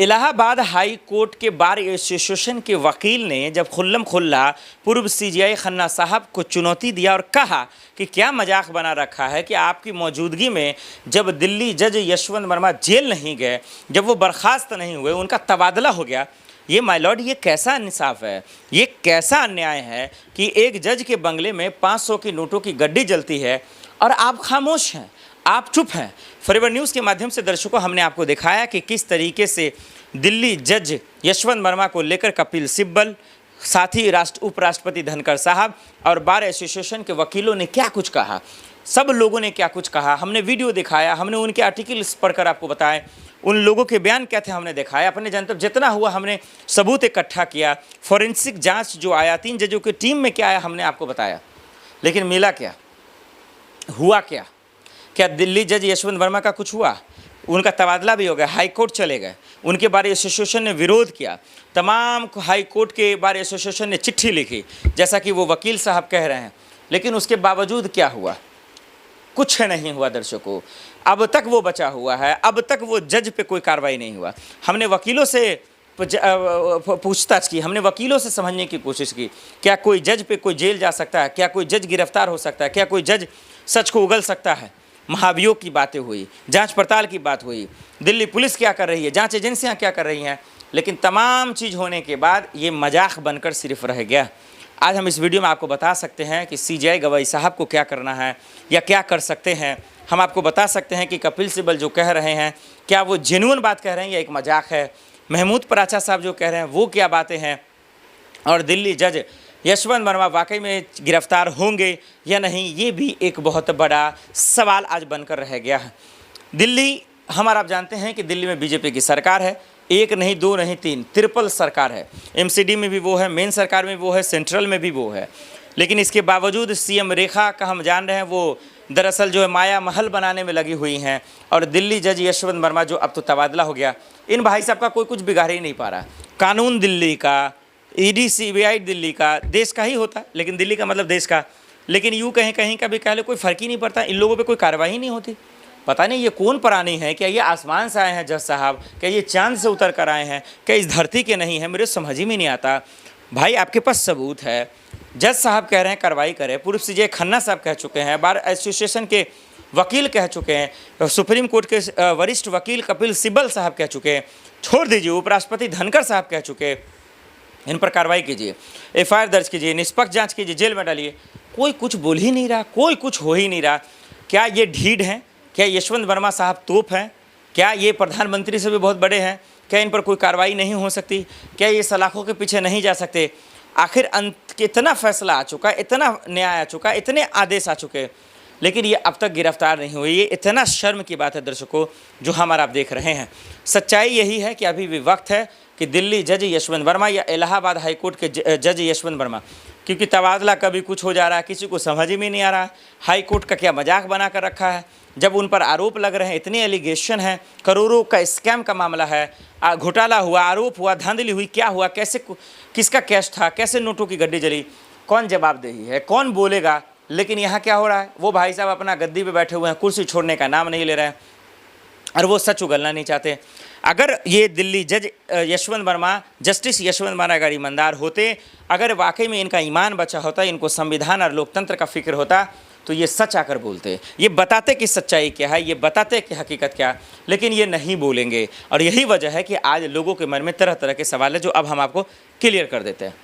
Allahabad high court के bar association के वकील ने जब खुल्लम खुल्ला पूर्व सीजेआई खन्ना साहब को चुनौती दिया और कहा कि क्या मजाक बना रखा है कि आपकी मौजूदगी में जब दिल्ली जज यशवंत वर्मा जेल नहीं गए, जब वो बर्खास्त नहीं हुए, उनका तबादला हो गया। ये माय लॉर्ड, ये कैसा इंसाफ है, ये कैसा अन्याय है कि एक जज के बंगले में 500 की नोटों की गड्डी जलती है और आप खामोश हैं, आप चुप हैं। फॉरएवर न्यूज़ के माध्यम से दर्शकों हमने आपको दिखाया कि किस तरीके से दिल्ली जज यशवंत वर्मा को लेकर कपिल सिब्बल, साथ ही उपराष्ट्रपति धनखड़ साहब और बार एसोसिएशन के वकीलों ने क्या कुछ कहा, सब लोगों ने क्या कुछ कहा। हमने वीडियो दिखाया, हमने उनके आर्टिकल्स पढ़कर आपको बताए, उन लोगों के बयान क्या थे हमने दिखाया, अपने जनतब जितना हुआ हमने सबूत इकट्ठा किया। फॉरेंसिक जांच जो आया 3 जजों की टीम में क्या आया हमने आपको बताया। लेकिन मिला क्या, हुआ क्या? क्या दिल्ली जज यशवंत वर्मा का कुछ हुआ? उनका तबादला भी हो गया, हाई कोर्ट चले गए, उनके बार एसोसिएशन ने विरोध किया, तमाम हाई कोर्ट के बार एसोसिएशन ने चिट्ठी लिखी जैसा कि वो वकील साहब कह रहे हैं। लेकिन उसके बावजूद क्या हुआ? कुछ नहीं हुआ दर्शकों। अब तक वो बचा हुआ है, अब तक वो जज पे कोई कार्रवाई नहीं हुआ। हमने वकीलों से पूछताछ की, हमने वकीलों से समझने की कोशिश की, क्या कोई जज पे कोई जेल जा सकता है, क्या कोई जज गिरफ्तार हो सकता है, क्या कोई जज सच को उगल सकता है। महाभियोग की बातें हुई, जांच पड़ताल की बात हुई, दिल्ली पुलिस क्या कर रही है, जांच एजेंसियां क्या कर रही हैं, लेकिन तमाम चीज़ होने के बाद ये मजाक बनकर सिर्फ रह गया। आज हम इस वीडियो में आपको बता सकते हैं कि सीजेआई गवाही साहब को क्या करना है या क्या कर सकते हैं। हम आपको बता सकते हैं कि कपिल सिब्बल जो कह रहे हैं क्या वो जेन्युइन बात कह रहे हैं या एक मजाक है। महमूद पराचा साहब जो कह रहे हैं वो क्या बातें हैं, और दिल्ली जज यशवंत वर्मा वाकई में गिरफ्तार होंगे या नहीं, ये भी एक बहुत बड़ा सवाल आज बनकर रह गया है। दिल्ली हमारा आप जानते हैं कि दिल्ली में बीजेपी की सरकार है, 1 नहीं 2 नहीं 3 ट्रिपल सरकार है। एमसीडी में भी वो है, मेन सरकार में वो है, सेंट्रल में भी वो है। लेकिन इसके बावजूद सीएम रेखा का हम जान रहे हैं वो दरअसल जो है माया महल बनाने में लगी हुई हैं। और दिल्ली जज यशवंत वर्मा जो अब तो तबादला हो गया, इन भाई साहब का कोई कुछ बिगाड़ ही नहीं पा रहा। कानून दिल्ली का, ईडी सीबीआई दिल्ली का, देश का ही होता है, लेकिन दिल्ली का मतलब देश का। लेकिन यूँ कहीं कहीं का भी कह लो कोई फ़र्क ही नहीं पड़ता, इन लोगों पे कोई कार्रवाई नहीं होती। पता नहीं ये कौन प्राणी है, क्या ये आसमान से आए हैं जज साहब, क्या ये चांद से उतर कर आए हैं, क्या इस धरती के नहीं है, मेरे समझ ही में नहीं आता। भाई आपके पास सबूत है, जज साहब कह रहे हैं कार्रवाई करें, पूर्व सीजेआई खन्ना साहब कह चुके हैं, बार एसोसिएशन के वकील कह चुके हैं, सुप्रीम कोर्ट के वरिष्ठ वकील कपिल सिब्बल साहब कह चुके हैं, छोड़ दीजिए उपराष्ट्रपति धनखड़ साहब कह चुके हैं, इन पर कार्रवाई कीजिए, एफआईआर दर्ज कीजिए, निष्पक्ष जांच कीजिए, जेल में डालिए। कोई कुछ बोल ही नहीं रहा, कोई कुछ हो ही नहीं रहा। क्या ये ढीठ हैं? क्या यशवंत वर्मा साहब तोप हैं? क्या ये प्रधानमंत्री से भी बहुत बड़े हैं? क्या इन पर कोई कार्रवाई नहीं हो सकती? क्या ये सलाखों के पीछे नहीं जा सकते? आखिर इतना फैसला आ चुका, इतना न्याय आ चुका, इतने आदेश आ चुके, लेकिन ये अब तक गिरफ्तार नहीं हुए। ये इतना शर्म की बात है दर्शकों जो हमारा आप देख रहे हैं। सच्चाई यही है कि अभी भी वक्त है कि दिल्ली जज यशवंत वर्मा या इलाहाबाद हाई कोर्ट के जज यशवंत वर्मा, क्योंकि तबादला कभी कुछ हो जा रहा है, किसी को समझ ही में नहीं आ रहा। हाई कोर्ट का क्या मजाक बना कर रखा है, जब उन पर आरोप लग रहे हैं, इतने एलिगेशन हैं, करोड़ों का स्कैम का मामला है, घोटाला हुआ, आरोप हुआ, धांधली हुई, क्या हुआ, कैसे, किसका कैश था, कैसे नोटों की गड्डी जली, कौन जवाबदेही है, कौन बोलेगा। लेकिन यहाँ क्या हो रहा है, वो भाई साहब अपना गद्दी पे बैठे हुए हैं, कुर्सी छोड़ने का नाम नहीं ले रहे हैं और वो सच उगलना नहीं चाहते। अगर ये दिल्ली जज यशवंत वर्मा, जस्टिस यशवंत वर्मा अगर ईमानदार होते, अगर वाकई में इनका ईमान बचा होता, इनको संविधान और लोकतंत्र का फिक्र होता, तो ये सच आकर बोलते, ये बताते कि सच्चाई क्या है, ये बताते कि हकीकत क्या। लेकिन ये नहीं बोलेंगे और यही वजह है कि आज लोगों के मन में तरह तरह के सवाल है जो अब हम आपको क्लियर कर देते हैं।